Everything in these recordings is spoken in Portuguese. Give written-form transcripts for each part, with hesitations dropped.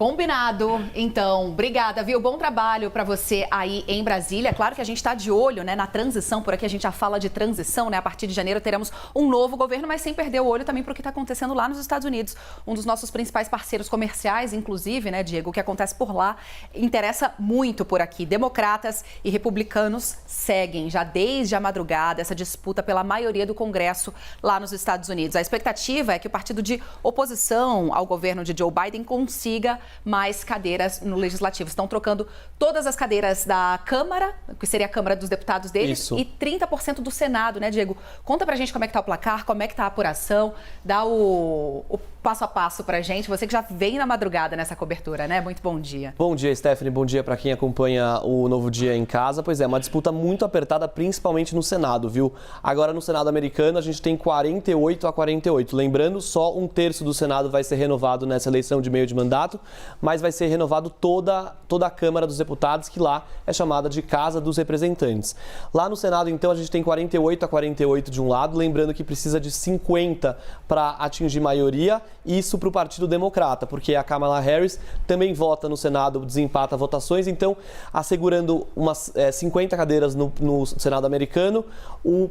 Combinado. Então, obrigada, viu? Bom trabalho para você aí em Brasília. Claro que a gente está de olho, né, na transição. Por aqui a gente já fala de transição, né? A partir de janeiro teremos um novo governo, mas sem perder o olho também para o que está acontecendo lá nos Estados Unidos. Um dos nossos principais parceiros comerciais, inclusive, né, Diego? O que acontece por lá interessa muito por aqui. Democratas e republicanos seguem já desde a madrugada essa disputa pela maioria do Congresso lá nos Estados Unidos. A expectativa é que o partido de oposição ao governo de Joe Biden consiga mais cadeiras no Legislativo. Estão trocando todas as cadeiras da Câmara, que seria a Câmara dos Deputados deles, Isso. e 30% do Senado, né, Diego? Conta pra gente como é que tá o placar, como é que tá a apuração, dá o passo a passo pra gente. Você que já vem na madrugada nessa cobertura, né? Muito bom dia. Bom dia, Stephanie. Bom dia para quem acompanha o Novo Dia em casa. Pois é, uma disputa muito apertada, principalmente no Senado, viu? Agora no Senado americano a gente tem 48-48. Lembrando, só um terço do Senado vai ser renovado nessa eleição de meio de mandato, mas vai ser renovado toda a Câmara dos Deputados, que lá é chamada de Casa dos Representantes. Lá no Senado, então, a gente tem 48-48 de um lado, lembrando que precisa de 50 para atingir maioria, isso para o Partido Democrata, porque a Kamala Harris também vota no Senado, desempata votações, então, assegurando umas 50 cadeiras no Senado americano, o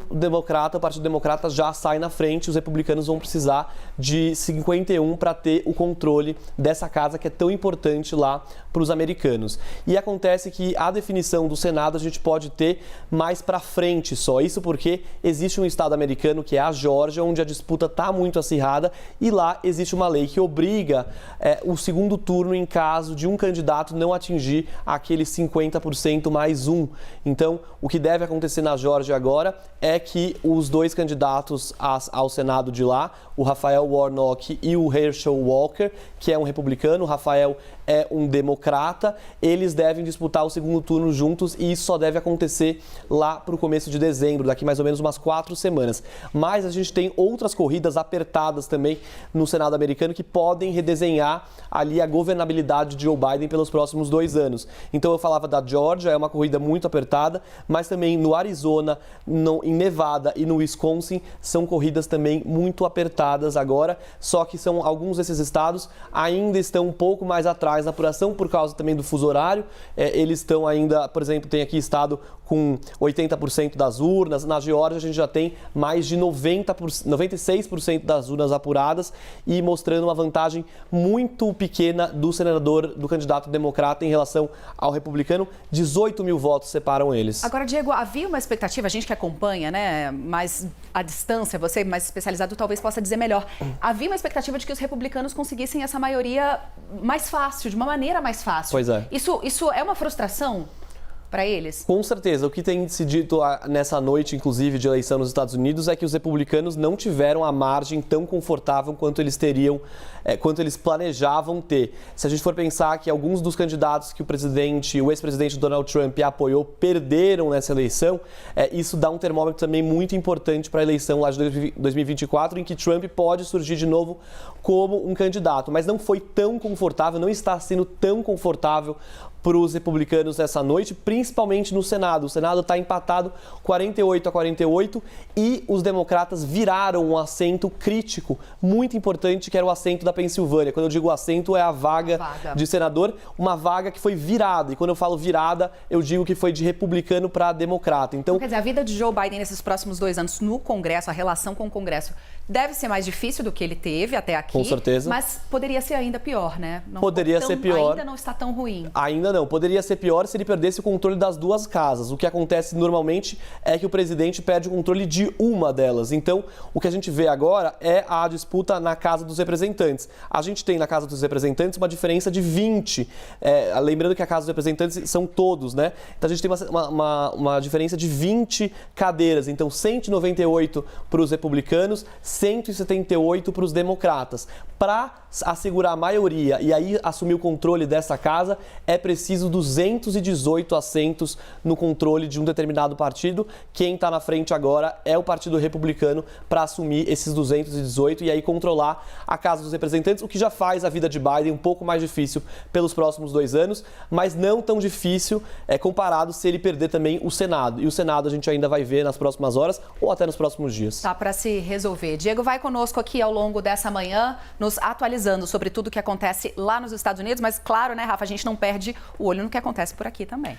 Partido Democrata já sai na frente, os republicanos vão precisar de 51 para ter o controle dessa casa que é tão importante lá para os americanos. E acontece que a definição do Senado a gente pode ter mais para frente só. Isso porque existe um estado americano que é a Geórgia, onde a disputa está muito acirrada e lá existe uma lei que obriga o segundo turno em caso de um candidato não atingir aquele 50% mais um. Então, o que deve acontecer na Geórgia agora é que os dois candidatos ao Senado de lá, o Raphael Warnock e o Herschel Walker, que é um republicano, o Rafael é um democrata, eles devem disputar o segundo turno juntos e isso só deve acontecer lá para o começo de dezembro, daqui mais ou menos umas 4 semanas. Mas a gente tem outras corridas apertadas também no Senado americano que podem redesenhar ali a governabilidade de Joe Biden pelos próximos 2 anos. Então eu falava da Geórgia, é uma corrida muito apertada, mas também no Arizona, em Nevada e no Wisconsin são corridas também muito apertadas agora, só que são alguns desses estados ainda estão um pouco mais atrás na apuração por causa também do fuso horário. Eles estão ainda, por exemplo, tem aqui estado com 80% das urnas. Na Geórgia a gente já tem mais de 96% das urnas apuradas e mostrando uma vantagem muito pequena do senador, do candidato democrata em relação ao republicano. 18 mil votos separam eles. Agora, Diego, havia uma expectativa, a gente que acompanha, né, mais à distância, você mais especializado talvez possa dizer melhor. Havia uma expectativa de que os republicanos conseguissem essa maioria mais fácil, de uma maneira mais fácil. Pois é. Isso é uma frustração para eles? Com certeza. O que tem se dito nessa noite, inclusive, de eleição nos Estados Unidos, é que os republicanos não tiveram a margem tão confortável quanto eles teriam, quanto eles planejavam ter. Se a gente for pensar que alguns dos candidatos que o ex-presidente Donald Trump apoiou perderam nessa eleição, isso dá um termômetro também muito importante para a eleição lá de 2024, em que Trump pode surgir de novo como um candidato. Mas não foi tão confortável, não está sendo tão confortável para os republicanos essa noite, principalmente no Senado. O Senado está empatado 48-48 e os democratas viraram um assento crítico muito importante, que era o assento da Pensilvânia. Quando eu digo assento, é a vaga de senador, uma vaga que foi virada. E quando eu falo virada, eu digo que foi de republicano para democrata. Então, quer dizer, a vida de Joe Biden nesses próximos 2 anos no Congresso, a relação com o Congresso, deve ser mais difícil do que ele teve até aqui. Com certeza. Mas poderia ser ainda pior, né? Poderia ser pior. Ainda não está tão ruim. Ainda não. Poderia ser pior se ele perdesse o controle das 2 casas. O que acontece normalmente é que o presidente perde o controle de uma delas. Então, o que a gente vê agora é a disputa na Casa dos Representantes. A gente tem na Casa dos Representantes uma diferença de 20. Lembrando que a Casa dos Representantes são todos, né? Então, a gente tem uma diferença de 20 cadeiras. Então, 198 para os republicanos, 178 para os democratas. Para assegurar a maioria e aí assumir o controle dessa casa, é preciso 218 assentos no controle de um determinado partido. Quem está na frente agora é o Partido Republicano para assumir esses 218 e aí controlar a Casa dos Representantes, o que já faz a vida de Biden um pouco mais difícil pelos próximos 2 anos, mas não tão difícil comparado se ele perder também o Senado. E o Senado a gente ainda vai ver nas próximas horas ou até nos próximos dias. Tá para se resolver. Diego vai conosco aqui ao longo dessa manhã, nos atualizando sobre tudo o que acontece lá nos Estados Unidos, mas claro, né, Rafa, a gente não perde o olho no que acontece por aqui também.